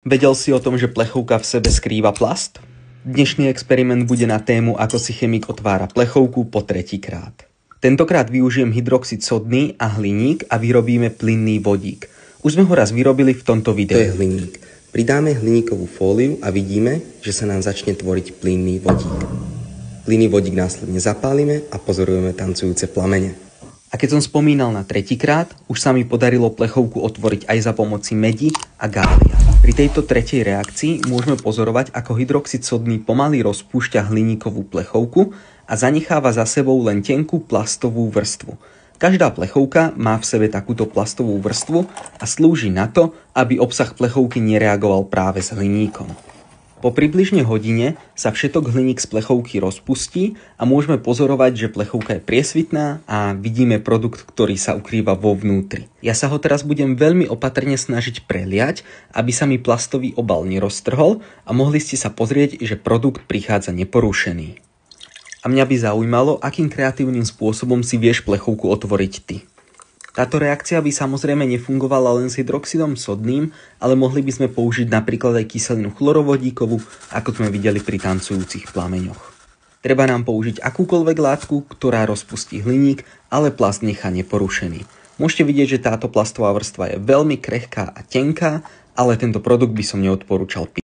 Vedel si o tom, že plechovka v sebe skrýva plast? Dnešný experiment bude na tému, ako si chemik otvára plechovku po tretíkrát. Tentokrát využijem hydroxid sodný a hliník a vyrobíme plynný vodík. Už sme ho raz vyrobili v tomto videu. To je hliník. Pridáme hliníkovú fóliu a vidíme, že sa nám začne tvoriť plynný vodík. Plynný vodík následne zapálime a pozorujeme tancujúce plamene. A keď som spomínal na tretíkrát, už sa mi podarilo plechovku otvoriť aj za pomoci medi a gália. Pri tejto tretej reakcii môžeme pozorovať, ako hydroxid sodný pomaly rozpúšťa hliníkovú plechovku a zanecháva za sebou len tenkú plastovú vrstvu. Každá plechovka má v sebe takúto plastovú vrstvu a slúži na to, aby obsah plechovky nereagoval práve s hliníkom. Po približne hodine sa všetok hliník z plechovky rozpustí a môžeme pozorovať, že plechovka je priesvitná a vidíme produkt, ktorý sa ukrýva vo vnútri. Ja sa ho teraz budem veľmi opatrne snažiť preliať, aby sa mi plastový obal neroztrhol a mohli ste sa pozrieť, že produkt prichádza neporušený. A mňa by zaujímalo, akým kreatívnym spôsobom si vieš plechovku otvoriť ty. Táto reakcia by samozrejme nefungovala len s hydroxidom sodným, ale mohli by sme použiť napríklad aj kyselinu chlorovodíkovú, ako sme videli pri tancujúcich plameňoch. Treba nám použiť akúkoľvek látku, ktorá rozpustí hliník, ale plast nechá neporušený. Môžete vidieť, že táto plastová vrstva je veľmi krehká a tenká, ale tento produkt by som neodporúčal piť.